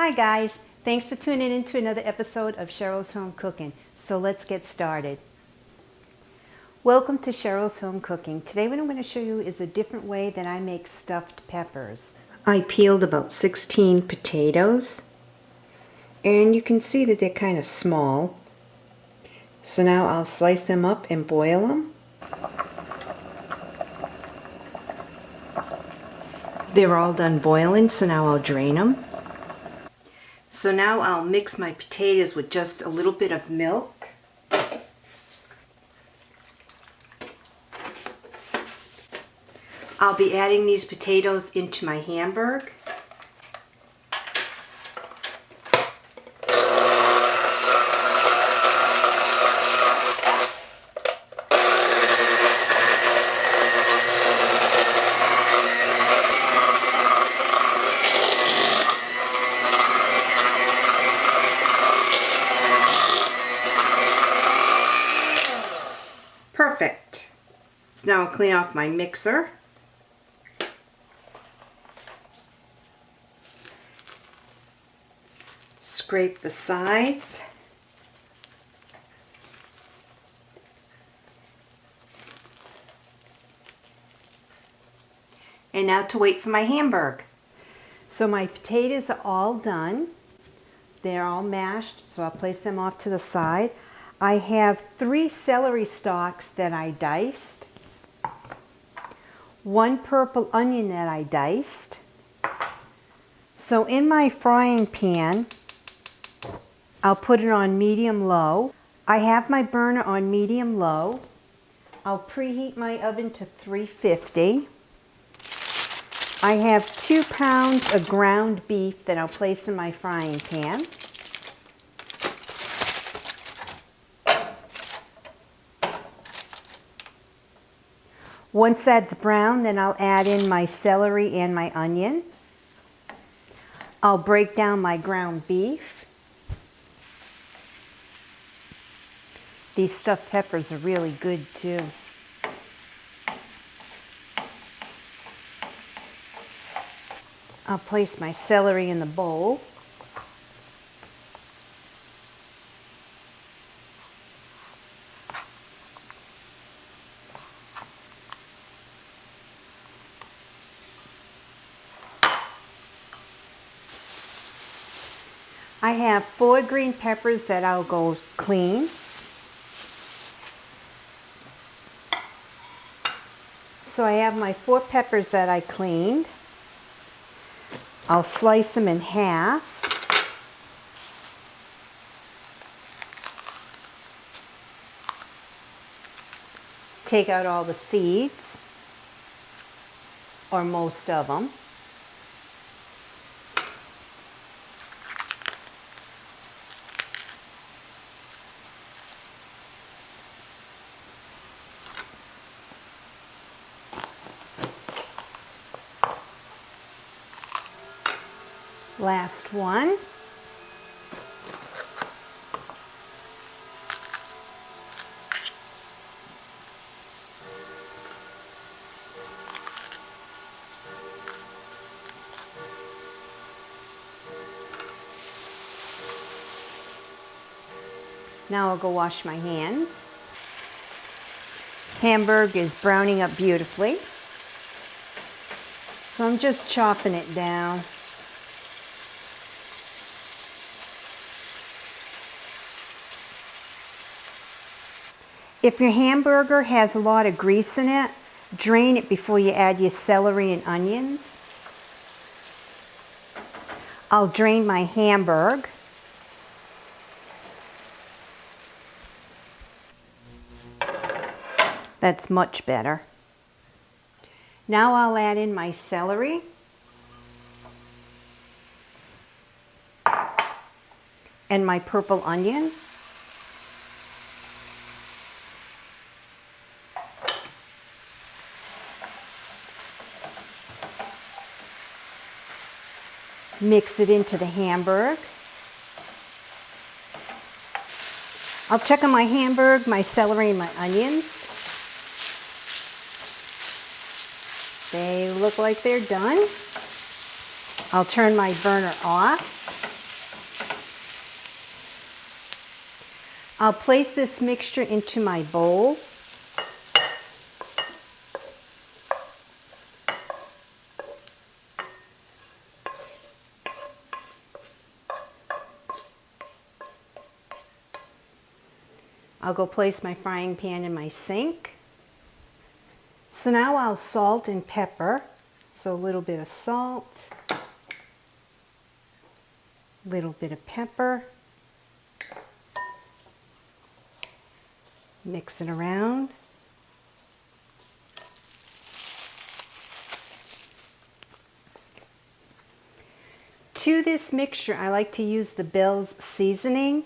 Hi guys, thanks for tuning in to another episode of Cheryl's Home Cooking. So let's get started. Welcome to Cheryl's Home Cooking. Today what I'm going to show you is a different way that I make stuffed peppers. I peeled about 16 potatoes and you can see that they're kind of small. So now I'll slice them up and boil them. They're all done boiling, so now I'll drain them. So now I'll mix my potatoes with just a little bit of milk. I'll be adding these potatoes into my hamburger. Perfect. So now I'll clean off my mixer. Scrape the sides. And now to wait for my hamburger. So my potatoes are all done. They're all mashed, so I'll place them off to the side. I have 3 celery stalks that I diced, 1 purple onion that I diced. So in my frying pan, I'll put it on medium-low. I have my burner on medium-low. I'll preheat my oven to 350. I have 2 pounds of ground beef that I'll place in my frying pan. Once that's brown, then I'll add in my celery and my onion. I'll break down my ground beef. These stuffed peppers are really good too. I'll place my celery in the bowl. I have 4 green peppers that I'll go clean. So I have my 4 peppers that I cleaned. I'll slice them in half. Take out all the seeds, or most of them. Last one. Now I'll go wash my hands. Hamburger is browning up beautifully. So I'm just chopping it down. If your hamburger has a lot of grease in it, drain it before you add your celery and onions. I'll drain my hamburger. That's much better. Now I'll add in my celery. And my purple onion. Mix it into the hamburger. I'll check on my hamburger, my celery, and my onions. They look like they're done. I'll turn my burner off. I'll place this mixture into my bowl. I'll go place my frying pan in my sink. So now I'll salt and pepper. So a little bit of salt, a little bit of pepper. Mix it around. To this mixture, I like to use the Bell's seasoning.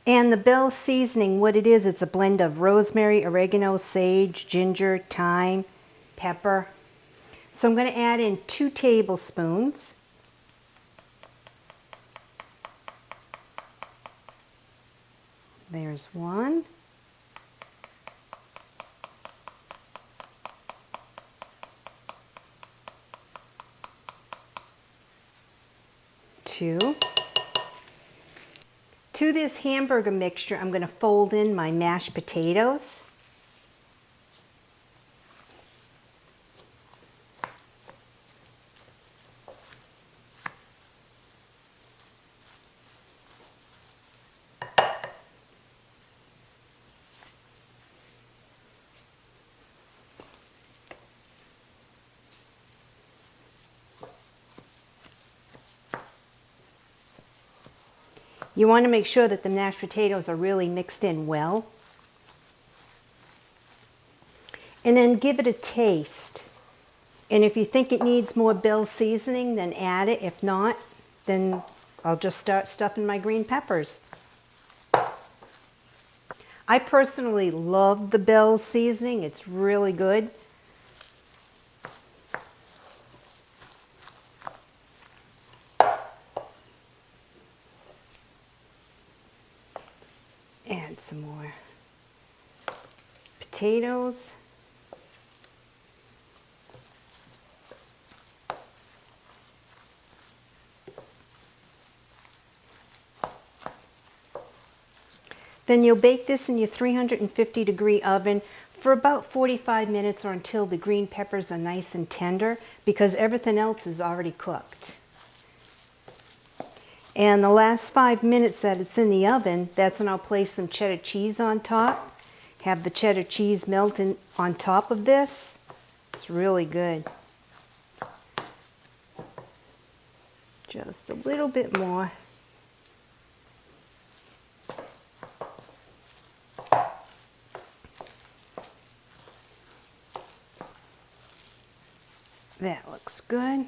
And the Bell's seasoning, what it is, it's a blend of rosemary, oregano, sage, ginger, thyme, pepper. So I'm going to add in 2 tablespoons. There's 1. 2. To this hamburger mixture, I'm going to fold in my mashed potatoes. You want to make sure that the mashed potatoes are really mixed in well. And then give it a taste. And if you think it needs more Bell's seasoning, then add it. If not, then I'll just start stuffing my green peppers. I personally love the Bell's seasoning. It's really good. Add some more potatoes. Then you'll bake this in your 350-degree oven for about 45 minutes or until the green peppers are nice and tender, because everything else is already cooked. And the last 5 minutes that it's in the oven, that's when I'll place some cheddar cheese on top. Have the cheddar cheese melt in on top of this. It's really good. Just a little bit more. That looks good.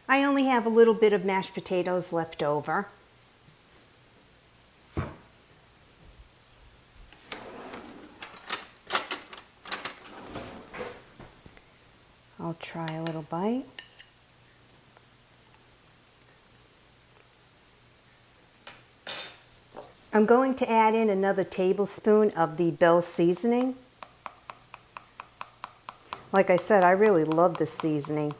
I only have a little bit of mashed potatoes left over. I'll try a little bite. I'm going to add in another tablespoon of the Bell's seasoning. Like I said, I really love this seasoning.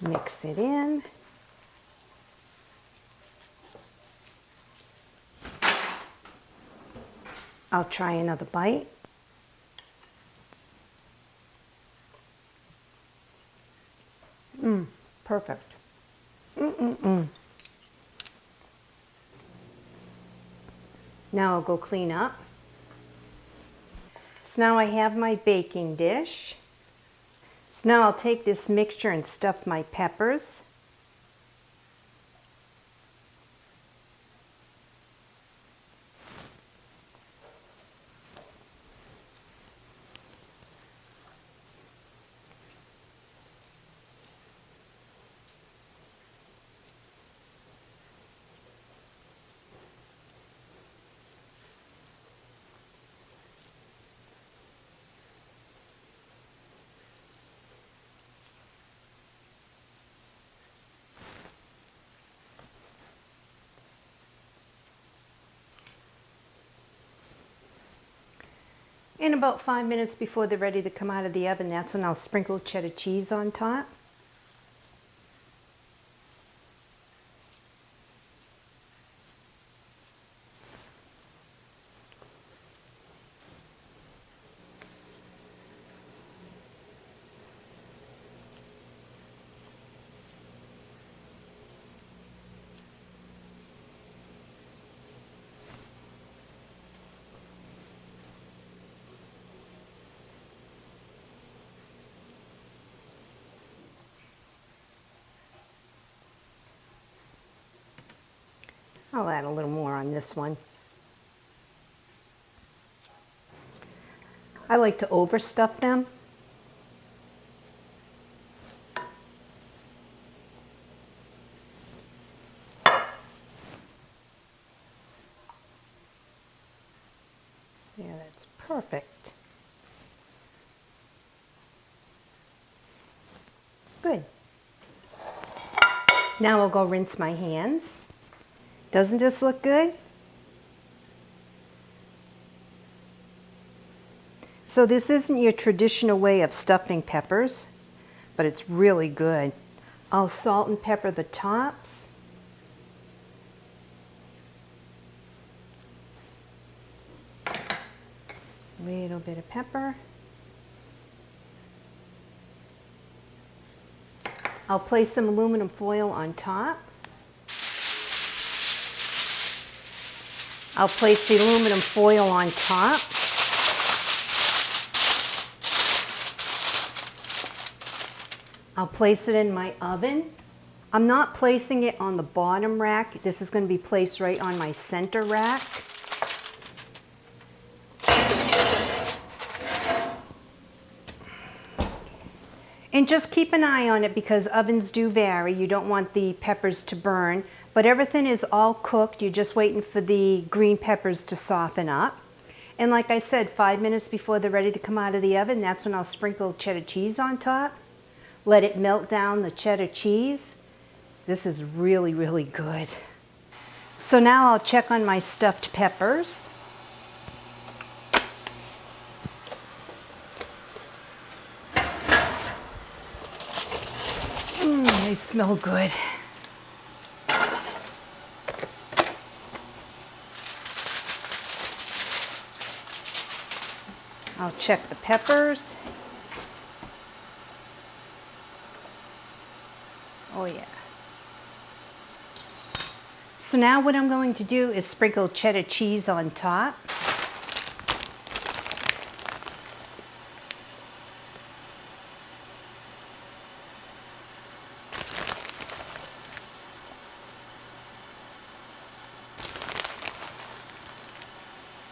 Mix it in. I'll try another bite. Perfect. Now I'll go clean up. So now I have my baking dish. So now I'll take this mixture and stuff my peppers. And about 5 minutes before they're ready to come out of the oven, that's when I'll sprinkle cheddar cheese on top. I'll add a little more on this one. I like to overstuff them. Yeah, that's perfect. Good. Now I'll go rinse my hands. Doesn't this look good? So this isn't your traditional way of stuffing peppers, but it's really good. I'll salt and pepper the tops. Little bit of pepper. I'll place some aluminum foil on top. I'll place the aluminum foil on top. I'll place it in my oven. I'm not placing it on the bottom rack. This is going to be placed right on my center rack. And just keep an eye on it because ovens do vary. You don't want the peppers to burn. But everything is all cooked. You're just waiting for the green peppers to soften up. And like I said, 5 minutes before they're ready to come out of the oven, that's when I'll sprinkle cheddar cheese on top. Let it melt down the cheddar cheese. This is really, really good. So now I'll check on my stuffed peppers. They smell good. I'll check the peppers. Oh yeah. So now what I'm going to do is sprinkle cheddar cheese on top.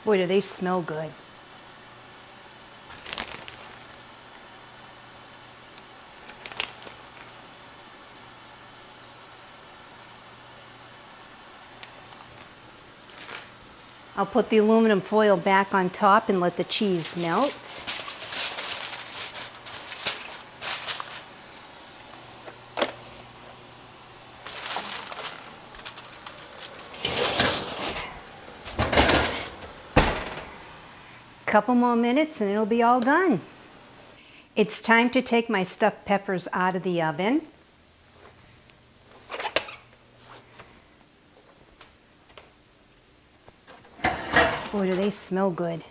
Boy, do they smell good. I'll put the aluminum foil back on top and let the cheese melt. Couple more minutes and it'll be all done. It's time to take my stuffed peppers out of the oven. Boy, do they smell good.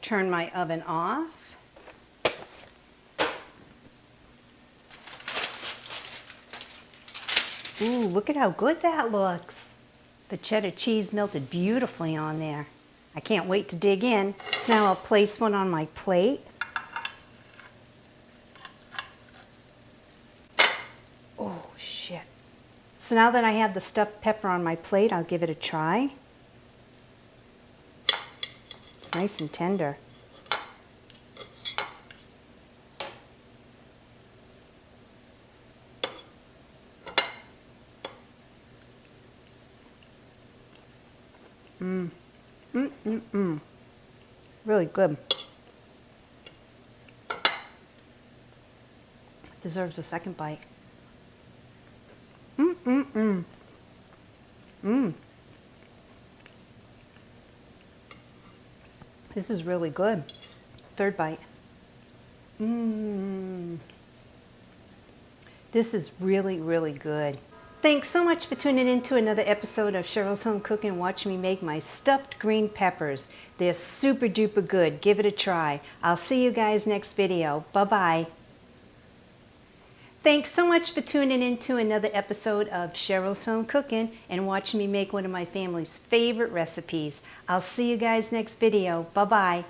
Turn my oven off. Ooh, look at how good that looks. The cheddar cheese melted beautifully on there. I can't wait to dig in. So now I'll place one on my plate. Oh, shit. So now that I have the stuffed pepper on my plate, I'll give it a try. It's nice and tender. Really good. Deserves a second bite. This is really good. Third bite. This is really, really good. Thanks so much for tuning in to another episode of Cheryl's Home Cooking and watching me make my stuffed green peppers. They're super duper good. Give it a try. I'll see you guys next video. Bye-bye. Thanks so much for tuning in to another episode of Cheryl's Home Cooking and watching me make one of my family's favorite recipes. I'll see you guys next video. Bye-bye.